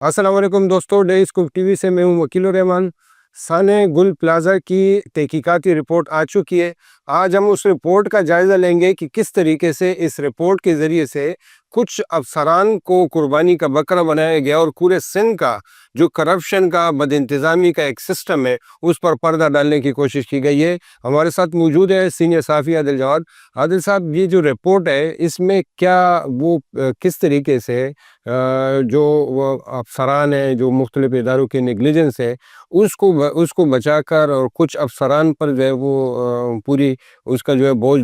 अस्सलाम वालेकुम दोस्तों, डे स्कूप टीवी से मैं हूं वकील रहमान। साने गुल प्लाजा की तहकीकाती रिपोर्ट आ चुकी है। आज हम उस रिपोर्ट का जायज़ा लेंगे कि किस तरीके से इस रिपोर्ट के ज़रिए से कुछ अफसरान को कुर्बानी का बकरा बनाया गया और पूरे सिंध का जो करप्शन का बदइंतज़ामी का एक सिस्टम है उस पर पर्दा डालने की कोशिश की गई है। हमारे साथ मौजूद है सीनियर साफ़ी आदिल जवाद। आदिल साहब, ये जो रिपोर्ट है इसमें क्या वो किस तरीके से जो वो अफसरान हैं, जो मुख्तलिफ इदारों के नेग्लिजेंस है, उसको बचाकर और कुछ अफसरान पर जो है वो पूरी उसका जो है बोझ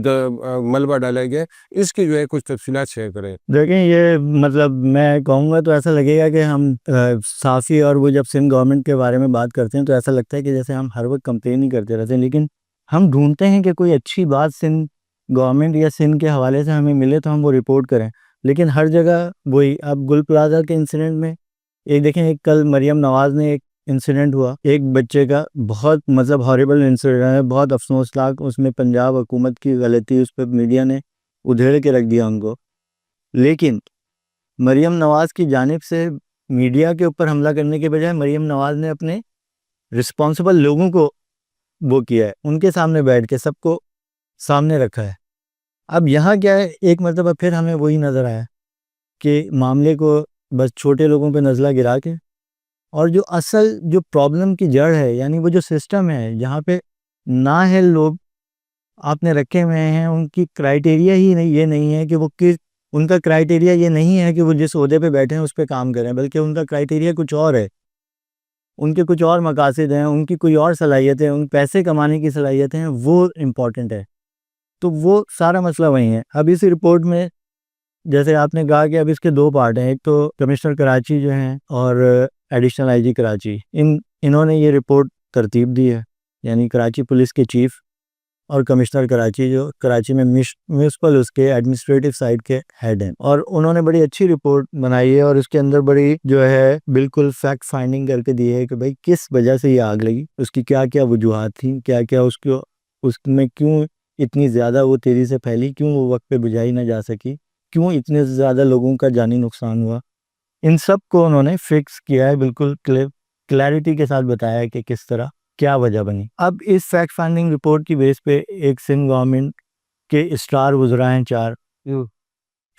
मलबा डाला गया, इसकी जो है कुछ तफसीलात शेयर करें। देखें, ये मतलब मैं कहूँगा तो ऐसा लगेगा कि हम साफ़ी और वो जब सिंध गवर्नमेंट के बारे में बात करते हैं तो ऐसा लगता है कि जैसे हम हर वक्त कंप्लेन ही करते रहते हैं, लेकिन हम ढूंढते हैं कि कोई अच्छी बात सिंध गवर्नमेंट या सिंध के हवाले से हमें मिले तो हम वो रिपोर्ट करें। लेकिन हर जगह वही, अब गुल प्लाजा के इंसिडेंट में एक देखें, एक कल मरियम नवाज़ ने एक इंसिडेंट हुआ एक बच्चे का, बहुत मतलब हॉरिबल इंसिडेंट है, बहुत अफसोसनाक। उसमें पंजाब हुकूमत की गलती, उस पर मीडिया ने उधेड़ के रख दिया उनको। लेकिन मरियम नवाज़ की जानिब से मीडिया के ऊपर हमला करने के बजाय मरियम नवाज़ ने अपने रिस्पॉन्सिबल लोगों को वो किया है, उनके सामने बैठ के सबको सामने रखा है। अब यहाँ क्या है, एक मरतबा फिर हमें वही नज़र आया कि मामले को बस छोटे लोगों पे नज़ला गिरा के, और जो असल जो प्रॉब्लम की जड़ है, यानी वो जो सिस्टम है जहाँ पे नाअहल लोग आपने रखे हुए हैं, उनकी क्राइटेरिया ही नहीं, ये नहीं है कि वो किस, उनका क्राइटेरिया ये नहीं है कि वो जिस ओहदे पे बैठे हैं उस पे काम करें, बल्कि उनका क्राइटेरिया कुछ और है। उनके कुछ और मकासद हैं, उनकी कोई और सलाहियतें, उन पैसे कमाने की सलाहियतें हैं, वो इम्पॉर्टेंट है। तो वो सारा मसला वही है। अब इस रिपोर्ट में जैसे आपने कहा कि अब इसके दो पार्ट हैं, एक तो कमिश्नर कराची जो हैं और एडिशनल आईजी कराची, इन्होंने ये रिपोर्ट तरतीब दी है, यानी कराची पुलिस के चीफ और कमिश्नर कराची जो कराची में म्यूनसिपल उसके एडमिनिस्ट्रेटिव साइड के हेड हैं, और उन्होंने बड़ी अच्छी रिपोर्ट बनाई है और इसके अंदर बड़ी जो है बिल्कुल फैक्ट फाइंडिंग करके दी है कि भाई किस वजह से ये आग लगी, उसकी क्या क्या वजूहात थी, क्या क्या उसको उसमें क्यों इतनी ज़्यादा वो तेज़ी से फैली, क्यों वो वक्त पे बुझाई ना जा सकी, क्यों इतने ज़्यादा लोगों का जानी नुकसान हुआ। इन सब को उन्होंने फिक्स किया है, बिल्कुल क्लैरिटी के साथ बताया है कि किस तरह क्या वजह बनी। अब इस फैक्ट फाइंडिंग रिपोर्ट की बेस पे एक सिंध गवर्नमेंट के स्टार वज़रा हैं चार,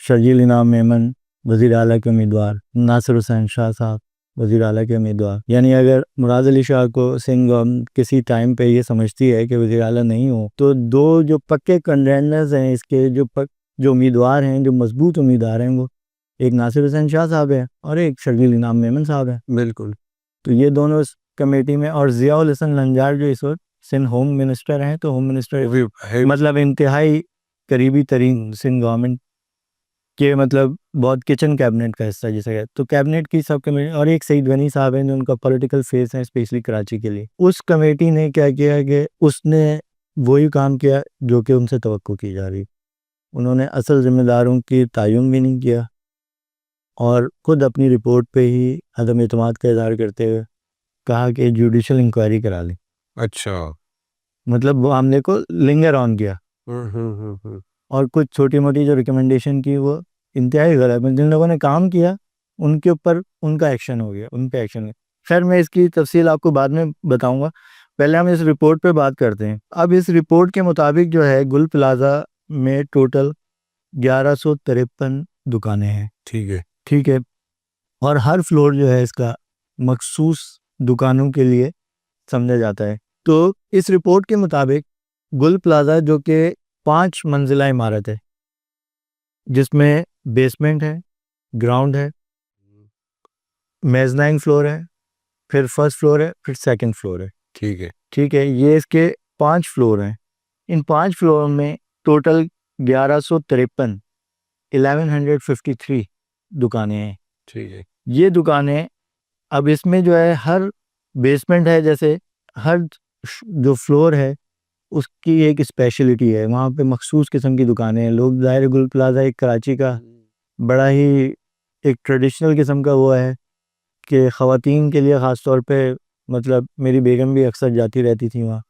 शर्जील इनाम मेमन वज़ीर आला के उम्मीदवार, नासिर हुसैन शाह साहब वज़ीर आला के उम्मीदवार। यानी अगर मुराद अली शाह को सिंध गवर्नमेंट किसी टाइम पे ये समझती है कि वज़ीर आला नहीं हो, तो दो जो पक्के कंटेंडर्स हैं इसके, जो उम्मीदवार हैं, जो मजबूत उम्मीदवार हैं, वो एक नासिर हुसैन शाह साहब है और एक शर्जील इनाम मेमन साहब है। बिल्कुल। तो ये दोनों इस कमेटी में, और ज़ियाउल हसन लंजार जो इस वक्त सिंध होम मिनिस्टर हैं, तो होम मिनिस्टर वो भी है। मतलब इंतहाई करीबी तरीन सिंध गवर्नमेंट के, मतलब बहुत किचन कैबिनेट का हिस्सा जिसे कहते, तो कैबिनेट की सब कमेटी, और एक सईद गनी साहब हैं जो उनका पॉलिटिकल फेस है स्पेशली कराची के लिए। उस कमेटी ने क्या किया कि उसने वही काम किया जो कि उनसे तवक्को की जा रही। उन्होंने असल जिम्मेदारों की तयन भी नहीं किया और ख़ुद अपनी रिपोर्ट पे ही अदम एतमाद का इज़हार करते हुए कहा कि जुडिशल इंक्वायरी करा लें। अच्छा। मतलब वो हमले को लिंगर ऑन किया, और कुछ छोटी मोटी जो रिकमेंडेशन की वो इंतहाई गलत, जिन लोगों ने काम किया उनके ऊपर उनका एक्शन हो गया, उन पे एक्शन है। खैर, मैं इसकी तफसील आपको बाद में बताऊंगा, पहले हम इस रिपोर्ट पे बात करते हैं। अब इस रिपोर्ट के मुताबिक जो है गुल प्लाजा में टोटल 1153 दुकानें हैं। ठीक है। ठीक है, और हर फ्लोर जो है इसका मखसूस दुकानों के लिए समझा जाता है। तो इस रिपोर्ट के मुताबिक गुल प्लाजा जो कि 5 मंजिला इमारत है, जिसमें बेसमेंट है, ग्राउंड है, मेजनाइन फ्लोर है, फिर फर्स्ट फ्लोर है, फिर सेकंड फ्लोर है। ठीक है। ठीक है, ये इसके 5 फ्लोर हैं। इन 5 फ्लोर में टोटल 1153 1153 दुकानें हैं। ठीक है। ये दुकानें, अब इसमें जो है हर बेसमेंट है, जैसे हर जो फ्लोर है उसकी एक स्पेशलिटी है, वहाँ पे मखसूस किस्म की दुकानें हैं। लोग ज़ाहिर गुल प्लाजा एक कराची का बड़ा ही एक ट्रेडिशनल किस्म का वो है कि ख़वातीन के लिए ख़ास तौर पे, मतलब मेरी बेगम भी अक्सर जाती रहती थी वहाँ।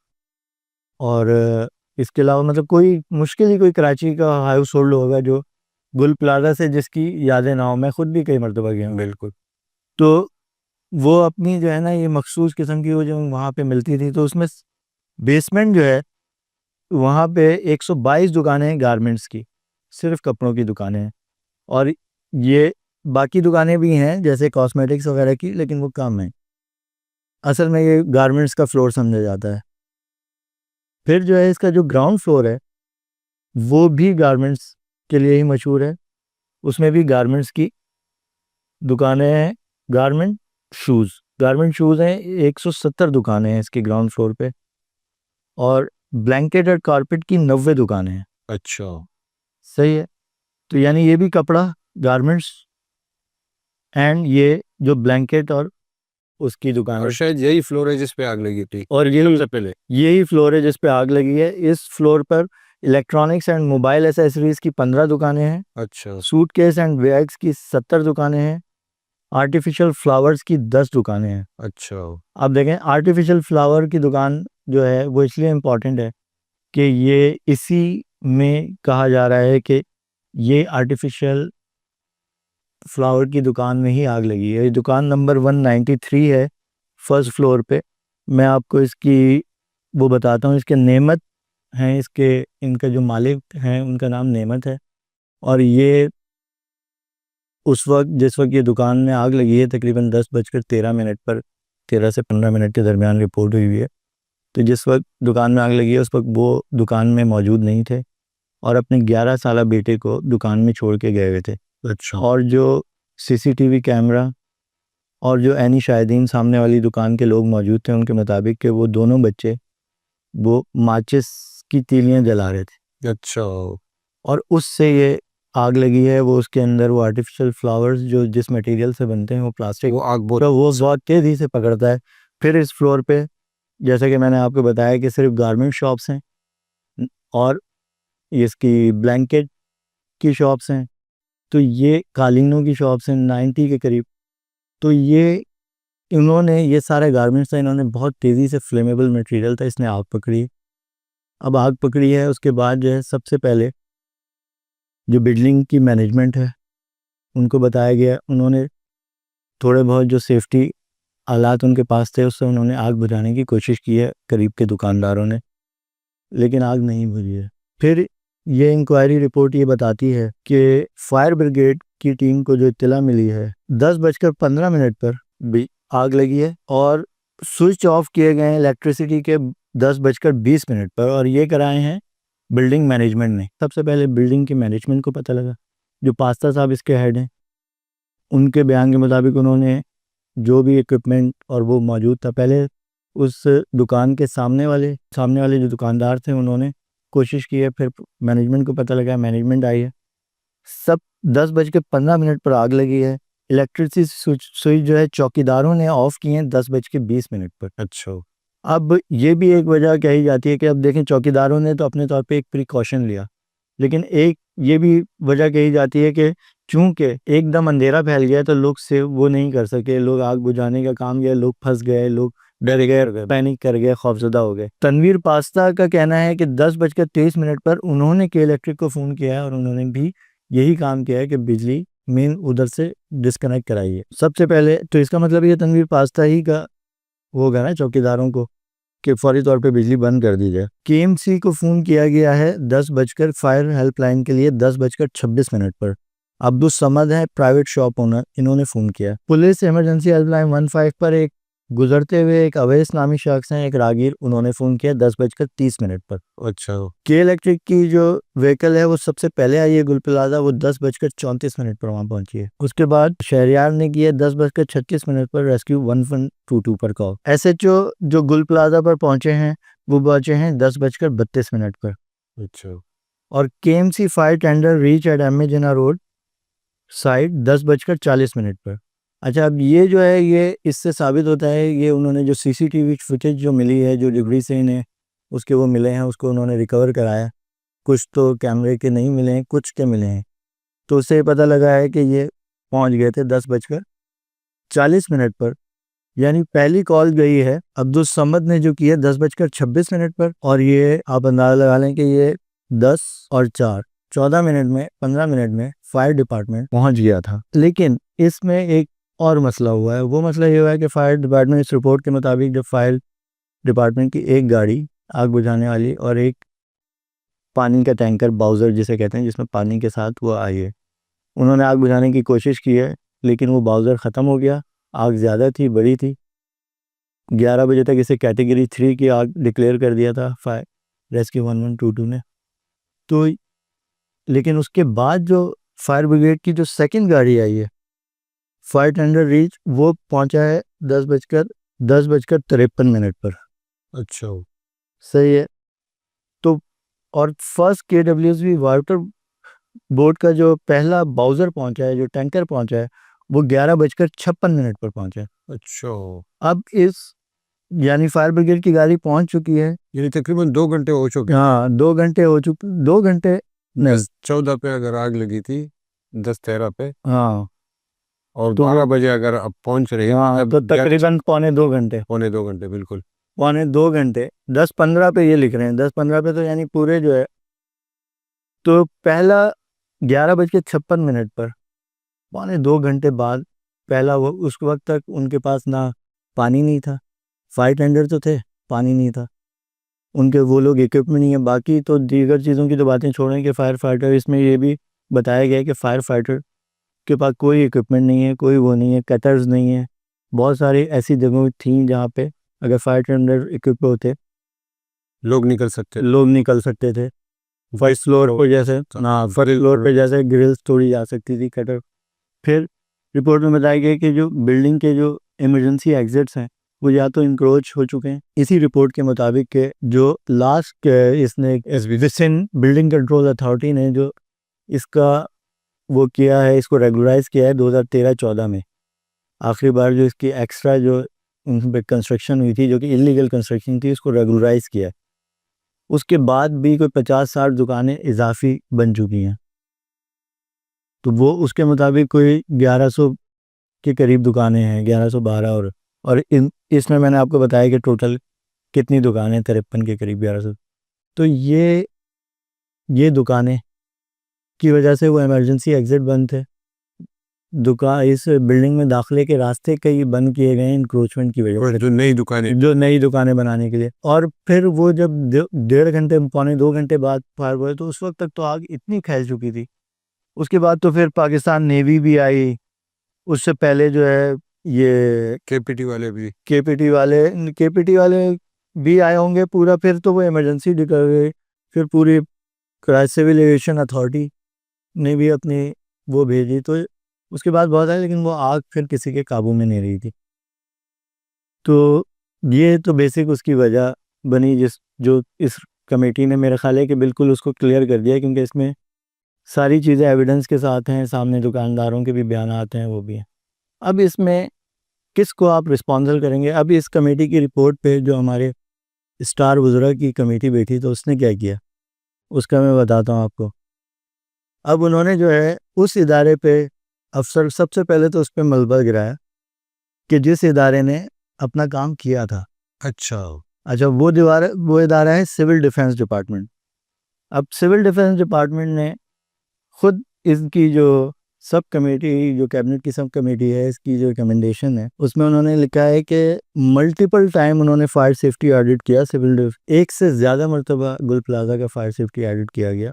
और इसके अलावा मतलब कोई मुश्किल ही कोई कराची का हाउस होल्ड होगा जो गुल प्लाजा से जिसकी यादें ना हो। मैं ख़ुद भी कई मरतबा गया हूँ। बिल्कुल। तो वो अपनी जो है ना ये मखसूस किस्म की वो जो वहाँ पे मिलती थी, तो उसमें बेसमेंट जो है वहाँ पे 122 दुकानें हैं गारमेंट्स की, सिर्फ कपड़ों की दुकानें हैं। और ये बाकी दुकानें भी हैं जैसे कॉस्मेटिक्स वगैरह की, लेकिन वो कम है। असल में ये गारमेंट्स का फ्लोर समझा जाता है। फिर जो है इसका जो ग्राउंड फ्लोर है वो भी गारमेंट्स के लिए ही मशहूर है। उसमें भी गारमेंट्स की दुकानें हैं। गारमेंट शूज़ हैं, 170 दुकानें हैं इसकी ग्राउंड फ्लोर पे। और ब्लैंकेट और कारपेट की 90 दुकानें हैं। अच्छा, सही है। तो यानी ये भी कपड़ा, गारमेंट्स, एंड ये जो ब्लैंकेट और उसकी दुकान और है। शायद यही फ्लोर है जिस पे आग लगी थी और ये सबसे पहले। यही फ्लोर है जिस पे आग लगी है। इस फ्लोर पर इलेक्ट्रॉनिक्स एंड मोबाइल एसेसरीज की 15 दुकानें हैं। अच्छा, सूटकेस एंड बैग्स की 70 दुकानें हैं। आर्टिफिशियल फ्लावर्स की 10 दुकानें हैं। अच्छा, आप देखें, आर्टिफिशियल फ्लावर की दुकान जो है वो इसलिए इम्पॉर्टेंट है कि ये इसी में कहा जा रहा है कि ये आर्टिफिशियल फ्लावर की दुकान में ही आग लगी है। ये दुकान नंबर 193 है, फर्स्ट फ्लोर पे। मैं आपको इसकी वो बताता हूँ, इसके नेमत हैं, इसके इनका जो मालिक हैं उनका नाम नेमत है। और ये उस वक्त जिस वक्त ये दुकान में आग लगी है तकरीबन 10:13 पर, 13 से 15 मिनट के दरमियान रिपोर्ट हुई है। तो जिस वक्त दुकान में आग लगी है उस वक्त वो दुकान में मौजूद नहीं थे और अपने 11 साला बेटे को दुकान में छोड़ के गए हुए थे। अच्छा, और जो सीसीटीवी कैमरा और जो ऐनी शाहिदीन सामने वाली दुकान के लोग मौजूद थे उनके मुताबिक कि वो दोनों बच्चे वो माचिस की तीलियां जला रहे थे अच्छा, और उससे ये आग लगी है। वो उसके अंदर वो आर्टिफिशियल फ्लावर्स जो जिस मटेरियल से बनते हैं वो प्लास्टिक, वो आग बहुत तो वो बहुत तेज़ी से पकड़ता है। फिर इस फ्लोर पे जैसा कि मैंने आपको बताया कि सिर्फ गारमेंट शॉप्स हैं और इसकी ब्लैंकेट की शॉप्स हैं, तो ये कालीनों की शॉप्स हैं 90 के करीब। तो ये इन्होंने ये सारे गारमेंट्स था, इन्होंने बहुत तेज़ी से फ्लेमेबल मटेरियल था, इसने आग पकड़ी। अब आग पकड़ी है उसके बाद जो है सबसे पहले जो बिल्डिंग की मैनेजमेंट है उनको बताया गया, उन्होंने थोड़े बहुत जो सेफ्टी आलात उनके पास थे उससे उन्होंने आग बुझाने की कोशिश की है करीब के दुकानदारों ने, लेकिन आग नहीं बुझी है। फिर ये इंक्वायरी रिपोर्ट ये बताती है कि फायर ब्रिगेड की टीम को जो इत्तला मिली है 10:15 पर भी आग लगी है और स्विच ऑफ किए गए हैं इलेक्ट्रिसिटी के 10:20 पर, और ये कराए हैं बिल्डिंग मैनेजमेंट ने। सबसे पहले बिल्डिंग के मैनेजमेंट को पता लगा, जो पास्ता साहब इसके हेड हैं, उनके बयान के मुताबिक उन्होंने जो भी इक्विपमेंट और वो मौजूद था, पहले उस दुकान के सामने वाले जो दुकानदार थे उन्होंने कोशिश की है। फिर मैनेजमेंट को पता लगा, मैनेजमेंट आई है। सब 10:15 पर आग लगी है। इलेक्ट्रिसिटी स्विच जो है चौकीदारों ने ऑफ किए हैं 10:20 पर। अच्छा, अब ये भी एक वजह कही जाती है कि अब देखें चौकीदारों ने तो अपने तौर पे एक प्रिकॉशन लिया, लेकिन एक ये भी वजह कही जाती है कि चूंकि एकदम अंधेरा फैल गया तो लोग से वो नहीं कर सके, लोग आग बुझाने का काम किया, लोग फंस गए, लोग डर गए, पैनिक कर गए, खौफजदा हो गए। तनवीर पास्ता का कहना है कि 10:23 पर उन्होंने के इलेक्ट्रिक को फ़ोन किया है और उन्होंने भी यही काम किया है कि बिजली मेन उधर से डिस्कनेक्ट कराई है सबसे पहले। तो इसका मतलब ये तनवीर पास्ता ही का होगा ना चौकीदारों को कि फौरी तौर पे बिजली बंद कर दी जाए। केएमसी को फ़ोन किया गया है 10 बजकर, फायर हेल्पलाइन के लिए 10:26 पर। अब्दुल समद है प्राइवेट शॉप ओनर, इन्होंने फ़ोन किया। पुलिस इमरजेंसी हेल्पलाइन 15 पर एक गुजरते हुए एक अवैस नामी शख्स हैं, एक रागीर, उन्होंने फ़ोन किया 10:30 पर। अच्छा, के इलेक्ट्रिक की जो व्हीकल है वो सबसे पहले आई है गुल प्लाजा, वो 10:34 पर वहाँ पहुंची है। उसके बाद शहरियार ने किया 10:36 पर रेस्क्यू 1122 पर कॉल। एसएचओ जो गुल प्लाजा पर पहुंचे हैं वो पहुंचे हैं 10:32 पर। अच्छा, और KMC fire tender reach at M A Jinnah road side 10:40 पर। अच्छा, अब ये जो है ये इससे साबित होता है, ये उन्होंने जो सीसीटीवी फुटेज जो मिली है, जो डिग्री से इन्हें उसके वो मिले हैं, उसको उन्होंने रिकवर कराया। कुछ तो कैमरे के नहीं मिले हैं, कुछ के मिले हैं। तो उससे पता लगा है कि ये पहुंच गए थे 10:40 पर। यानी पहली कॉल गई है अब्दुल समद ने जो की है 10:26 पर, और ये आप अंदाज़ा लगा लें कि ये 10 और 4 14 मिनट में 15 मिनट में फायर डिपार्टमेंट पहुंच गया था। लेकिन इसमें एक और मसला हुआ है। वो मसला ये हुआ है कि फायर डिपार्टमेंट इस रिपोर्ट के मुताबिक जब फायर डिपार्टमेंट की एक गाड़ी आग बुझाने वाली और एक पानी का टैंकर बाउज़र जिसे कहते हैं जिसमें पानी के साथ वो आई है, उन्होंने आग बुझाने की कोशिश की है, लेकिन वो बाउज़र ख़त्म हो गया। आग ज़्यादा थी, बड़ी थी। 11 बजे तक इसे कैटेगरी 3 की आग डिक्लेयर कर दिया था फायर रेस्क्यू 1122 ने। तो लेकिन उसके बाद जो फायर ब्रिगेड की जो सेकंड गाड़ी आई है, फायर टेंडर रीच, वो पहुंचा है 10:53 पर। अच्छा, सही है। तो और फर्स्ट KWSB वाटर बोर्ड का जो पहला बाउज़र पहुंचा है, जो टैंकर पहुंचा है, वो 11:56 पर पहुंचा है। अच्छा, अब इस यानी फायर ब्रिगेड की गाड़ी पहुंच चुकी है। यानी तकरीबन 2 घंटे हो चुके। हाँ, 2 घंटे हो चुके, 2 घंटे नहीं। 10-14 पे अगर आग लगी थी, 10-13 पे, हाँ, और तो 12 बजे अगर अब पहुंच रही है, हाँ, अब तो तकरीबन पौने 2 घंटे, पौने 2 घंटे, बिल्कुल। पौने 2 घंटे, 10:15 पे ये लिख रहे हैं, 10:15 पे, तो यानी पूरे जो है, तो पहला 11:56 पर, पौने 2 घंटे बाद पहला, वो उस वक्त तक उनके पास ना पानी नहीं था। फायर टेंडर तो थे, पानी नहीं था उनके, वो लोग इक्विपमेंट नहीं है। बाकी तो दीगर चीज़ों की तो बातें छोड़ें कि फायर फाइटर, इसमें ये भी बताया गया है कि फायर फाइटर के पास कोई इक्विपमेंट नहीं है, कोई वो नहीं है, कटर्स नहीं है। बहुत सारी ऐसी जगह थी जहाँ पे अगर फायर टेंडर इक्विप होते, लोग निकल सकते थे। लोग निकल सकते थे। फर्स्ट फ्लोर पर जैसे ना, फर्स्ट फ्लोर पे जैसे ग्रिल्स तोड़ी जा सकती थी, कटर। फिर रिपोर्ट में बताया गया कि जो बिल्डिंग के जो इमरजेंसी एग्जिट्स हैं, वो या तो इंक्रोच हो चुके हैं। इसी रिपोर्ट के मुताबिक के जो लास्ट इसने विसिन बिल्डिंग कंट्रोल अथॉरिटी ने जो इसका वो किया है, इसको रेगुलराइज किया है 2013-14 में। आखिरी बार जो इसकी एक्स्ट्रा जो उन पे कंस्ट्रक्शन हुई थी, जो कि इलीगल कंस्ट्रक्शन थी, उसको रेगुलराइज किया है। उसके बाद भी कोई 50-60 दुकानें इजाफी बन चुकी हैं। तो वो उसके मुताबिक कोई 1100 के करीब दुकानें हैं, 1112। और इसमें मैंने आपको बताया कि टोटल कितनी दुकानें, 53 के करीब, 1100। तो ये दुकानें की वजह से वो इमरजेंसी एग्जिट बंद थे। दुकान इस बिल्डिंग में दाखिले के रास्ते कई बंद किए गए इंक्रोचमेंट की वजह से, जो नई दुकानें बनाने के लिए। और फिर वो जब 1.5 घंटे, पौने 2 घंटे बाद फायर हुए, तो उस वक्त तक तो आग इतनी फैल चुकी थी। उसके बाद तो फिर पाकिस्तान नेवी भी आई। उससे पहले जो है ये केपीटी वाले भी, केपीटी वाले भी आए होंगे पूरा। फिर तो वो इमरजेंसी डिक्लेयर गई। फिर पूरी सिविल एविएशन अथॉरिटी ने भी अपनी वो भेजी। तो उसके बाद बहुत आए, लेकिन वो आग फिर किसी के काबू में नहीं रही थी। तो ये तो बेसिक उसकी वजह बनी, जो इस कमेटी ने, मेरा ख्याल है कि बिल्कुल उसको क्लियर कर दिया, क्योंकि इसमें सारी चीज़ें एविडेंस के साथ हैं, सामने दुकानदारों के भी बयान आते हैं, वो भी हैं। अब इसमें किसको आप रिस्पॉन्सिबल करेंगे? अब इस कमेटी की रिपोर्ट पे जो हमारे स्टार वुज़रा की कमेटी बैठी, तो उसने क्या किया, उसका मैं बताता हूँ आपको। अब उन्होंने जो है उस इदारे पे अफसर, सबसे पहले तो उस पर मलबा गिराया कि जिस इदारे ने अपना काम किया था। अच्छा, वो इदारा है सिविल डिफेंस डिपार्टमेंट। अब सिविल डिफेंस डिपार्टमेंट ने खुद इसकी जो सब कमेटी, जो कैबिनेट की सब कमेटी है, इसकी जो रिकमेंडेशन है, उसमें उन्होंने लिखा है कि मल्टीपल टाइम उन्होंने फायर सेफ्टी ऑडिट किया। एक से ज़्यादा मरतबा गुल प्लाजा का फायर सेफ्टी ऑडिट किया गया,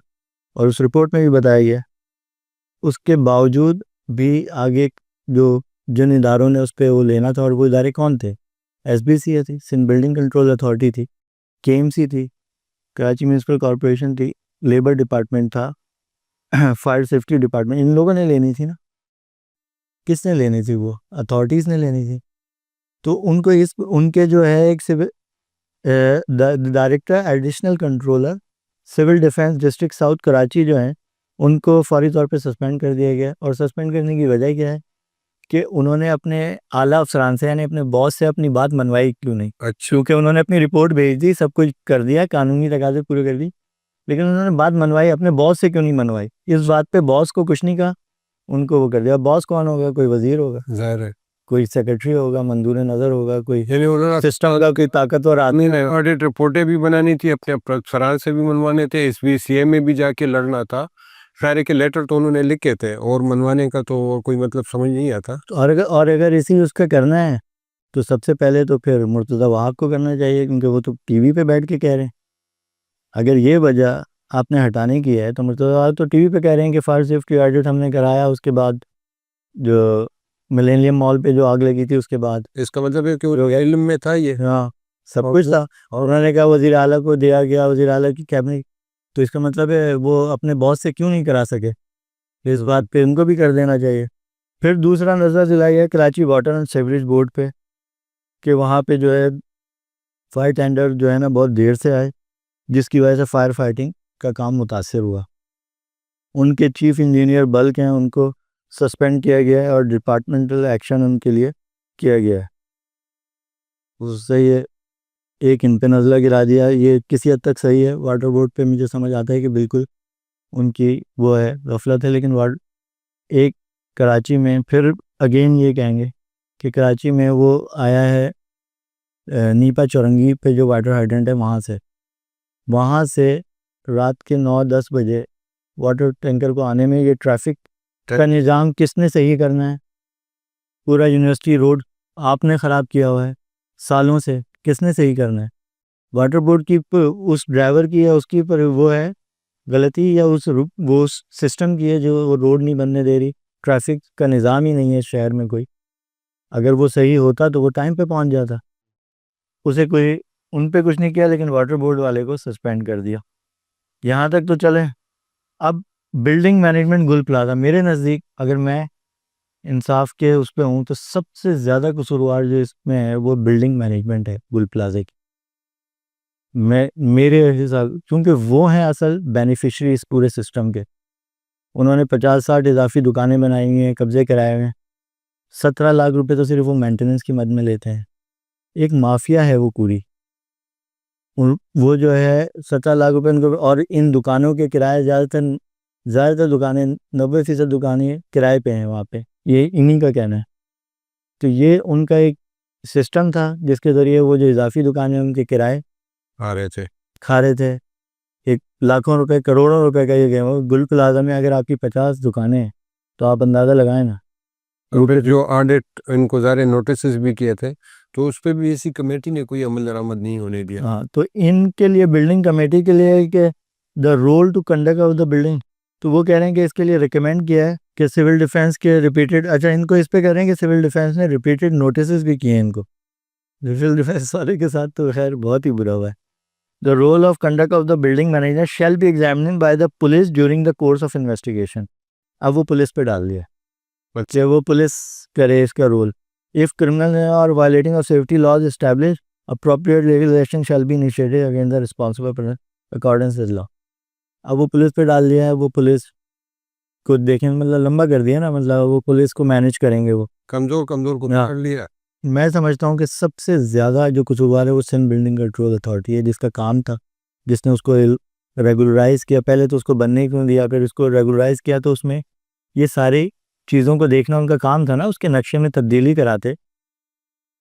और उस रिपोर्ट में भी बताया गया। उसके बावजूद भी आगे जिन इदारों ने उस पर वो लेना था, और वो इदारे कौन थे? SBCA थी, सिंध बिल्डिंग कंट्रोल अथॉरिटी थी, KMC थी, कराची म्यूनसिपल कॉरपोरेशन थी, लेबर डिपार्टमेंट था, फायर सेफ्टी डिपार्टमेंट। इन लोगों ने लेनी थी ना। किसने लेनी थी? वो अथॉरिटीज़ ने लेनी थी। तो उनको उनके जो है एक civil director additional controller civil defence district south Karachi जो हैं, उनको फौरी तौर पे सस्पेंड कर दिया गया। और सस्पेंड करने की वजह क्या है कि उन्होंने अपने आला अफसरान से, यानी अपने बॉस से अपनी बात मनवाई क्यों नहीं। अच्छा, क्योंकि उन्होंने अपनी रिपोर्ट भेज दी, सब कुछ कर दिया, कानूनी तकाज़े पूरे कर दी, लेकिन उन्होंने बात मनवाई अपने बॉस से क्यों नहीं मनवाई? इस बात पे बॉस को कुछ नहीं कहा, उनको वो कर दिया। बॉस कौन होगा? कोई वजीर होगा, जाहिर है, कोई सेक्रेटरी होगा, मंदूर नज़र होगा, कोई यानी उन्होंने सिस्टम होगा, कोई ताकतवर आदमी। अपनी ऑडिट रिपोर्टें भी बनानी थी, अपने अफसरान से भी मनवाने थे, SBCA में भी जाके लड़ना था, शायद के लेटर तो उन्होंने लिखे थे और मनवाने का तो कोई मतलब समझ नहीं आता। और अगर इसी उसका करना है तो सबसे पहले तो फिर मुर्तज़ा वहाब को करना चाहिए, क्योंकि वो तो टीवी पे बैठ के कह रहे हैं। अगर ये वजह आपने हटाने की है तो मुर्तज़ा वहाब तो टीवी पे कह रहे हैं कि फायर सेफ्टी ऑडिट हमने कराया, उसके बाद जो मिलेनियम मॉल पे जो आग लगी थी उसके बाद। इसका मतलब है कि वो इल्म में था ये। हाँ, सब कुछ था। और उन्होंने कहा वज़ीर आला को दिया गया, वज़ीर आला की कैबिनेट, तो इसका मतलब है वो अपने बॉस से क्यों नहीं करा सके, इस बात पे उनको भी कर देना चाहिए। फिर दूसरा नज़र दिलाई है Karachi water and sewerage board पे कि वहाँ पे जो है फायर टेंडर जो है ना बहुत देर से आए, जिसकी वजह से फायर फाइटिंग का काम मुतासर हुआ। उनके चीफ इंजीनियर बल्क हैं, उनको सस्पेंड किया गया है और डिपार्टमेंटल एक्शन उनके लिए किया गया है। उससे ये एक इन पे नज़ला गिरा दिया, ये किसी हद तक सही है। वाटर बोर्ड पे मुझे समझ आता है कि बिल्कुल उनकी वो है गफलत है, लेकिन एक कराची में फिर अगेन ये कहेंगे कि कराची में वो आया है नीपा चौरंगी पे जो वाटर हाइड्रेंट है वहाँ से रात के 9-10 बजे वाटर टैंकर को आने में ये ट्रैफिक का निज़ाम किसने सही करना है? पूरा यूनिवर्सिटी रोड आपने ख़राब किया हुआ है सालों से, किसने सही करना है? वाटर बोर्ड की उस ड्राइवर की या उसकी पर वो है गलती, या वो सिस्टम की है जो वो रोड नहीं बनने दे रही? ट्रैफिक का निज़ाम ही नहीं है शहर में कोई। अगर वो सही होता तो वो टाइम पे पहुंच जाता। उसे कोई उन पे कुछ नहीं किया, लेकिन वाटर बोर्ड वाले को सस्पेंड कर दिया। यहाँ तक तो चले। अब बिल्डिंग मैनेजमेंट गुल प्लाजा, मेरे नज़दीक अगर मैं इंसाफ के उस पे हूँ तो सबसे ज़्यादा कसूरवार जो इसमें है वो बिल्डिंग मैनेजमेंट है गुल प्लाजे की। मेरे हिसाब, क्योंकि वो हैं असल बेनिफिशरी इस पूरे सिस्टम के। उन्होंने 50-60 इजाफी दुकानें बनाई हुई हैं, कब्जे कराए हुए हैं। 17 लाख रुपए तो सिर्फ वो मेंटेनेंस की मद में लेते हैं। एक माफिया है वो पूरी। वो जो है 17 लाख रुपए उनको, और इन दुकानों के किराए ज़्यादातर दुकानें 90% दुकानें किराए पे हैं वहाँ पे, ये इन्हीं का कहना है। तो ये उनका एक सिस्टम था जिसके ज़रिए वो जो इजाफी दुकानें उनके किराए आ रहे थे। खा रहे थे। एक लाखों रुपए करोड़ों रुपए का ये गेम है। गुल प्लाजा में अगर आपकी 50 दुकानें हैं तो आप अंदाज़ा लगाएं ना। और फिर जो ऑडिट इनको ज़ारे नोटिस भी किए थे तो उस पर भी इसी कमेटी ने कोई अमल दरामद नहीं होने दिया। हाँ, तो इनके लिए बिल्डिंग कमेटी के लिए कि the role to conduct of the building, तो वो कह रहे हैं कि इसके लिए रिकमेंड किया है कि सिविल डिफेंस के रिपीटेड, अच्छा इनको इस पे कह रहे हैं कि सिविल डिफेंस ने रिपीटेड नोटिस भी किए हैं इनको। सिविल डिफेंस वाले के साथ तो खैर बहुत ही बुरा हुआ है। The role of conduct of the building manager shall be examined by the police during the course of investigation. अब वो पुलिस पे डाल दिया अच्छा। कि वो पुलिस करे इसका रोल। इफ क्रिमिनल और violating of safety laws establish appropriate legal action shall be initiated against the responsible person accordance with law। अब वो पुलिस पे डाल दिया है, वो पुलिस को देखें, मतलब लंबा कर दिया ना, मतलब वो पुलिस को मैनेज करेंगे वो। कमज़ोर को हाँ। पकड़ लिया। मैं समझता हूँ कि सबसे ज़्यादा जो कसूरवार है वो सिंध बिल्डिंग कंट्रोल अथॉरिटी है, जिसका काम था, जिसने उसको रेगुलराइज़ किया। पहले तो उसको बनने क्यों दिया, फिर उसको रेगुलराइज़ किया, तो उसमें ये सारी चीज़ों को देखना उनका काम था ना। उसके नक्शे में तब्दीली कराते,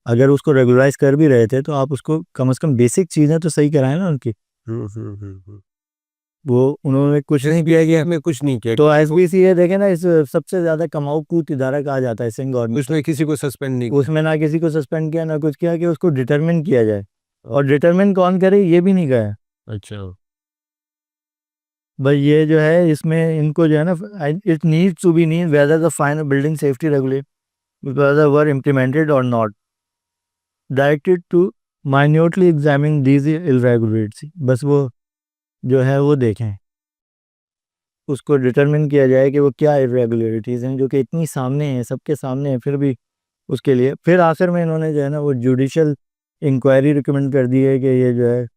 अगर उसको रेगुलराइज कर भी रहे थे तो आप उसको कम से कम बेसिक चीज़ें तो सही कराएं ना उनकी। वो उन्होंने कुछ नहीं किया गया। में कुछ नहीं किया। तो एसबीसी ये देखे ना, इस सबसे ज़्यादा कमाऊ कूद इदारा कहा जाता है सिंध गवर्नमेंट। उसने किसी को सस्पेंड नहीं किया। उसमें ना किसी को सस्पेंड किया ना कुछ किया, कि उसको डिटरमिन किया जाए, और डिटरमिन कौन करे ये भी नहीं कहा। अच्छा। भाई ये जो है इसमें इनको जो है ना, it needs to be need whether the final building safety regulation were implemented और not, directed to minutely examine these irregularities. बस वो जो है वो देखें, उसको डिटरमिन किया जाए कि वो क्या इरेगुलरिटीज़ हैं जो कि इतनी सामने हैं, सबके सामने हैं, फिर भी उसके लिए फिर आखिर में इन्होंने जो है ना वो जुडिशल इंक्वायरी रिकमेंड कर दी है कि ये जो है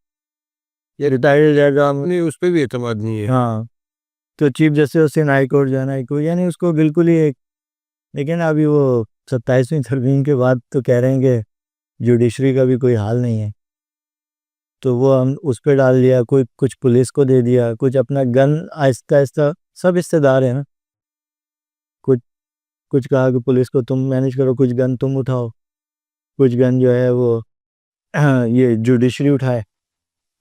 ये रिटायर्ड जज नहीं, उस पर भी एतमाद नहीं है। हाँ, तो chief justice Hussain high court जो है ना यानी उसको बिल्कुल ही एक, लेकिन अभी वो 27वीं तरमीम के बाद तो कह रहे हैं कि जुडिशरी का भी कोई हाल नहीं है, तो वो हम उस पर डाल दिया, कोई कुछ पुलिस को दे दिया, कुछ अपना गन आहिस्ता आहिस्ता, सब हिस्सेदार हैं ना। कुछ कुछ कहा कि पुलिस को तुम मैनेज करो, कुछ गन तुम उठाओ, कुछ गन जो है वो ये जुडिशरी उठाए।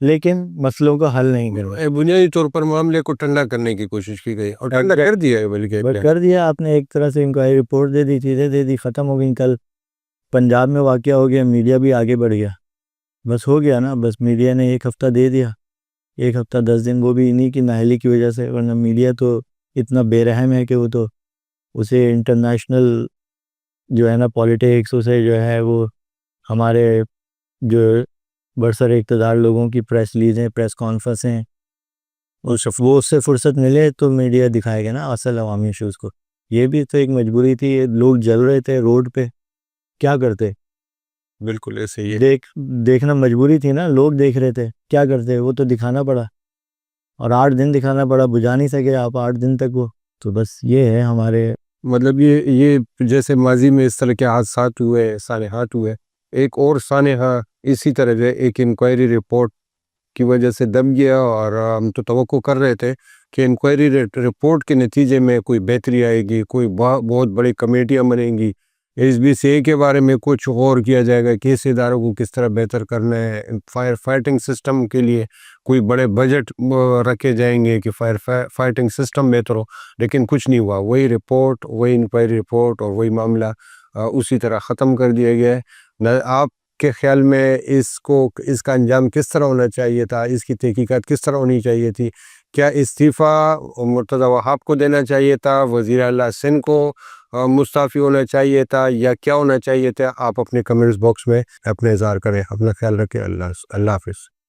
लेकिन मसलों का हल नहीं करवाया। बुनियादी तौर पर मामले को ठंडा करने की कोशिश की गई और ठंडा कर दिया है बल्कि बस कर दिया आपने, एक तरह से इंक्वायरी रिपोर्ट दे दी, चीज़ें दे दी, ख़त्म हो गई। कल पंजाब में वाक़या हो गया, मीडिया भी आगे बढ़ गया, बस हो गया ना। बस मीडिया ने 1 हफ़्ता दे दिया, 1 हफ़्ता 10 दिन, वो भी इन्हीं की नाअहली की वजह से। वरना मीडिया तो इतना बेरहम है कि वो तो उसे इंटरनेशनल जो है ना पॉलिटिक्स, उसे जो है वो हमारे जो बरसर इक़्तिदार लोगों की प्रेस रिलीज़ें, प्रेस कॉन्फ्रेंसें, वो उससे फुर्सत मिले तो मीडिया दिखाएगा ना असल अवामी इश्यूज़ को। ये भी तो एक मजबूरी थी, ये लोग जल रहे थे रोड पे, क्या करते? बिल्कुल ऐसे ही है। देखना मजबूरी थी ना, लोग देख रहे थे, क्या करते? वो तो दिखाना पड़ा, और 8 दिन दिखाना पड़ा, बुझा नहीं सके आप 8 दिन तक वो। तो बस ये है हमारे, मतलब ये जैसे माजी में इस तरह के हादसात हुए, सानहात हुए, एक और सानहा इसी तरह से एक इंक्वायरी रिपोर्ट की वजह से दब गया। और हम तो तवक्को कर रहे थे कि इंक्वायरी रिपोर्ट के नतीजे में कोई बेहतरी आएगी, कोई बहुत बड़ी कमेटियाँ बनेंगी, SBCA के बारे में कुछ और किया जाएगा कि इस इदारों को किस तरह बेहतर करना है, फायर फाइटिंग सिस्टम के लिए कोई बड़े बजट रखे जाएंगे कि फाइटिंग सिस्टम बेहतर हो। लेकिन कुछ नहीं हुआ, वही रिपोर्ट, वही इंक्वायरी रिपोर्ट और वही मामला उसी तरह ख़त्म कर दिया गया है। न आपके ख़्याल में इसका अंजाम किस तरह होना चाहिए था, इसकी तहकीकात किस तरह होनी चाहिए थी? क्या इस्तीफ़ा मुर्तज़ा वहाब को देना चाहिए था, वज़ीर आला सिंध को मुस्ताफ़ी होना चाहिए था, या क्या होना चाहिए था? आप अपने कमेंट्स बॉक्स में अपने इज़हार करें। अपना ख्याल रखें। अल्लाह हाफ़िज़।